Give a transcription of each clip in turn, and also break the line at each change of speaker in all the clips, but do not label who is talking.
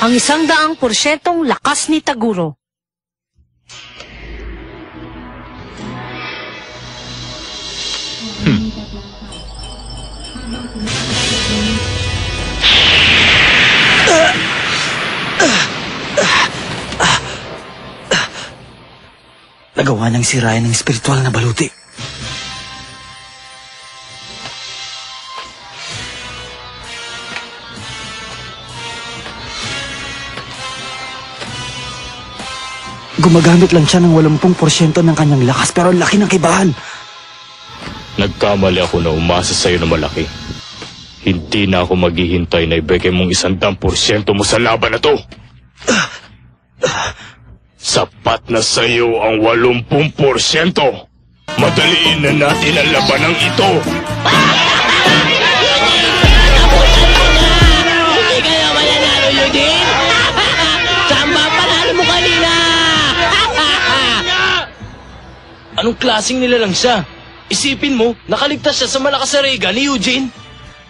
ang 100% lakas ni Taguro.
Nagawa niyang sirayan ng espiritual na baluti. Gumagamit lang siya ng 80% ng kanyang lakas pero ang laki ng kibahan.
Nagkamali ako na umasa sa'yo na malaki. Hindi na ako maghihintay na ibigay mong 100% mo sa laban na to. Sapat na sa'yo ang 80%. Madaliin na natin ang labanang ito.
Hindi kaya mananalo, Eugene? Samba, panalo mo kanina!
Anong klaseng nilalang siya? Isipin mo, nakaligtas siya sa malakas na rega ni Eugene.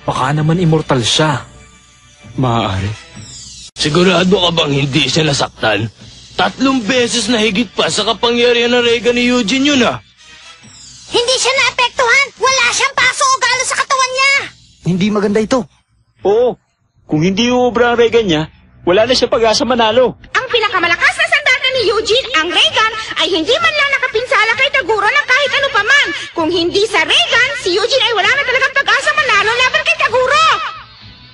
Baka naman immortal siya.
Maaari. Sigurado ka bang hindi siya nasaktan? 3 beses na higit pa sa kapangyarihan ng rega ni Eugene yun ah.
Hindi siya naapektuhan! Wala siyang paso o galo sa katawan niya!
Hindi maganda ito.
Oo, kung hindi uubra ang Regan niya, wala na siya pag-asa manalo.
Ang pinakamalakas na sandata ni Eugene, ang Regan, ay hindi man lang nakapinsala kay Taguro ng kahit ano paman. Kung hindi sa Regan, si Eugene ay wala na talagang pag-asa manalo laban kay Taguro!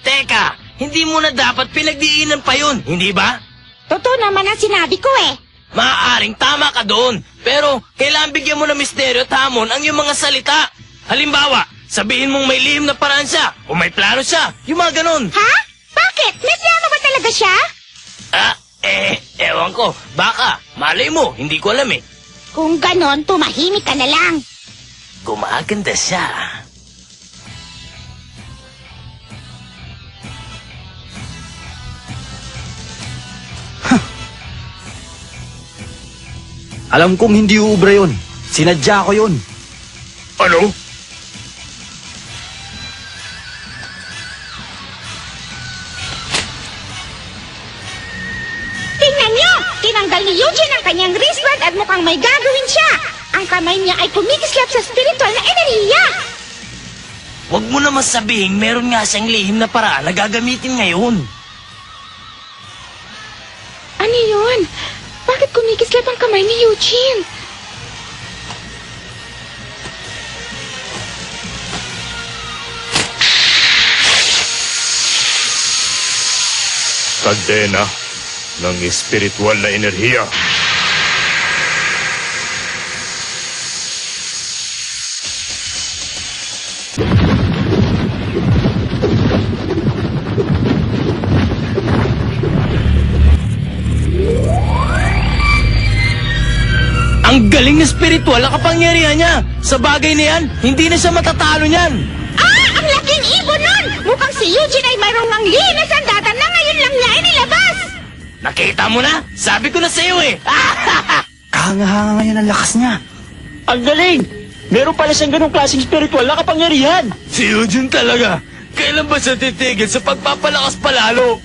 Teka, hindi mo na dapat pinagdiinan pa yun, hindi ba?
Totoo naman ang sinabi ko eh.
Maaaring tama ka doon, pero kailangan bigyan mo ng misteryo at hamon ang iyong mga salita. Halimbawa, sabihin mong may lihim na paraan siya o may plano siya, yung mga ganon.
Ha? Bakit? May plano ba talaga siya?
Ewan ko, baka, malay mo, hindi ko alam eh.
Kung ganon, tumahimik ka na lang.
Gumaganda siya.
Alam kong hindi uubra yun. Sinadya ko yun.
Ano?
Tingnan niyo! Tinanggal ni Eugene ang kanyang wristband at mukhang may gagawin siya. Ang kamay niya ay kumikislap sa spiritual na enerhiya.
Huwag mo naman sabihin meron nga siyang lihim na paraan na gagamitin ngayon.
Ano yun? Bakit kumikislap ang kamay ni Eugene?
Kadena ng espiritual na enerhiya.
Ang galing na spiritual ang kapangyarihan niya. Sa bagay na yan, hindi na siya matatalo niyan.
Ang laking ibon nun! Mukhang si Eugene ay mayroong ang lihim na sandata na ngayon lang niya inilabas!
Nakita mo na? Sabi ko na sa iyo eh.
Kahanga-hanga ngayon ang lakas niya.
Ang galing! Meron pala siyang ganong klaseng spiritual na kapangyarihan.
Si Eugene talaga. Kailan ba siya titigil sa pagpapalakas palalo?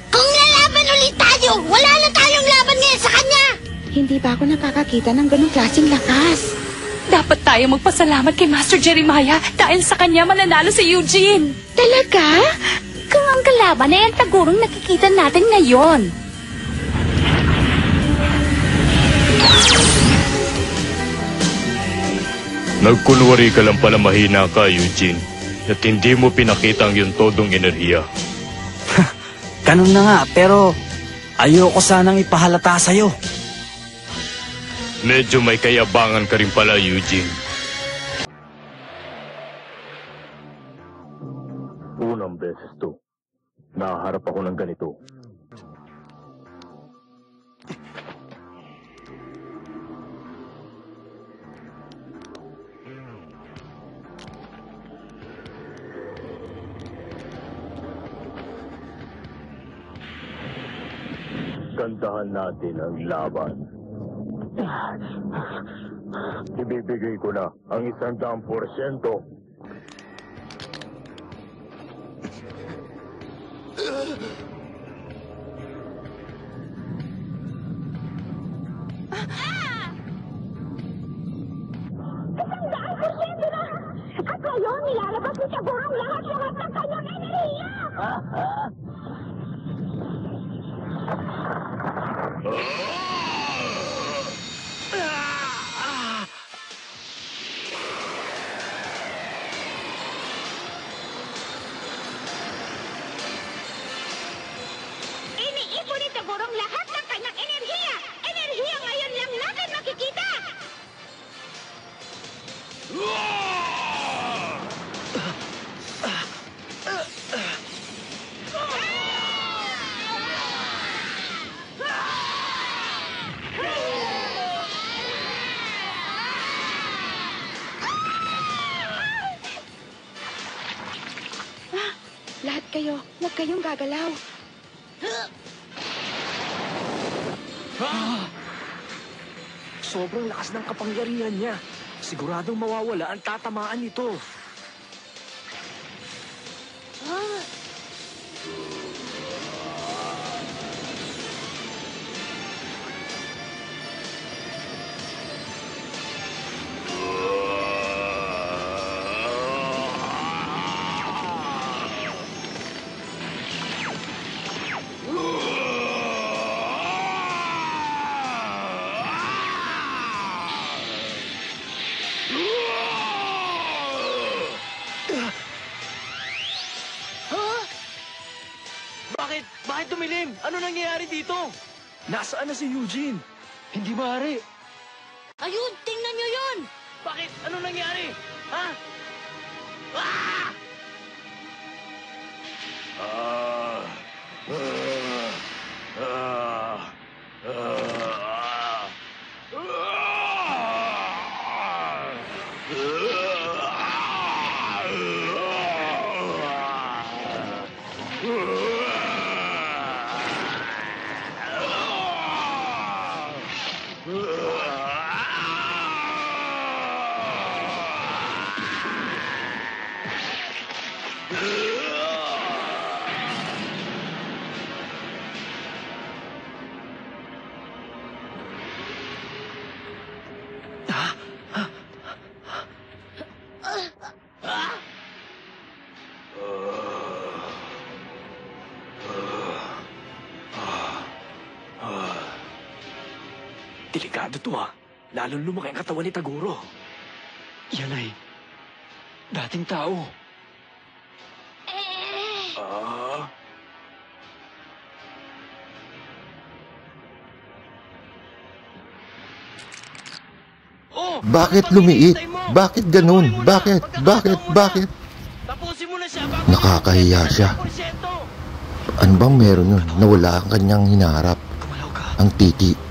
Kung lalaban ulit tayo, wala na tayong laban ngayon sa kanya! Hindi ba ako nakakakita ng ganong klaseng lakas?
Dapat tayo magpasalamat kay Master Jeremiah dahil sa kanya mananalo si Eugene.
Talaga? Kung ang kalaban ay ang Tagurong nakikita natin ngayon.
Nagkunwari ka lang pala mahina ka, Eugene. At hindi mo pinakita ang iyong todong enerhiya.
Ganun na nga, pero ayoko sanang ipahalata sa'yo.
Medyo may kayabangan ka rin pala, Eugene. Unang beses to. Nakaharap ako ng ganito. Gandahan natin ang laban. Ibibigay ko na ang 100%.
At ngayon, nilalabas ni Taguro ang lahat-lahat ng kanyang enerhiya! Iniipon ni Taguro ang lahat ng kanyang enerhiya! Enerhiya ngayon lang natin makikita! Lahat kayo, huwag kayong gagalaw.
Sobrang lakas ng kapangyarihan niya. Siguradong mawawala ang tatamaan nito.
Bakit tumilim? Ano nangyayari dito?
Nasaan na si Eugene? Hindi maaari.
Ayun, tingnan nyo yun!
Bakit? Ano nangyari? Ha? Ah!
Delikado to ha. Lalong lumaki ang katawan ni Taguro. Yan ay dating tao.
Bakit lumiit? Bakit ganun? Bakit?
Tapusin mo na siya bago
Nakakahiya siya. Ano bang meron nun? Nawala ang kanyang hinaharap. Ang titi.